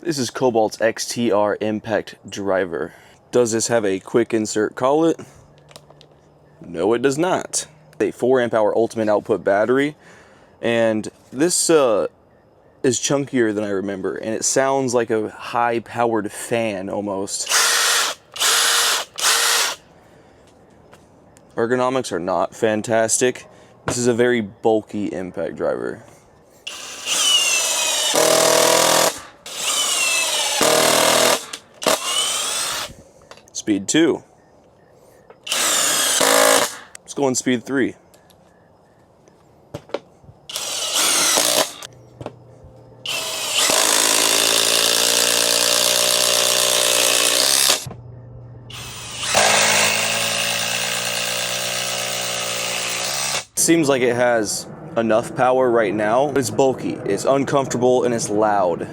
This is Kobalt's XTR impact driver. Does this have a quick insert collet? No, it does not. A 4 amp hour ultimate output battery, and this is chunkier than I remember, and it sounds like a high powered fan almost. Ergonomics are not fantastic. This is a very bulky impact driver. Speed 2. Let's go on speed 3. Seems like it has enough power right now, but it's bulky, it's uncomfortable, and it's loud.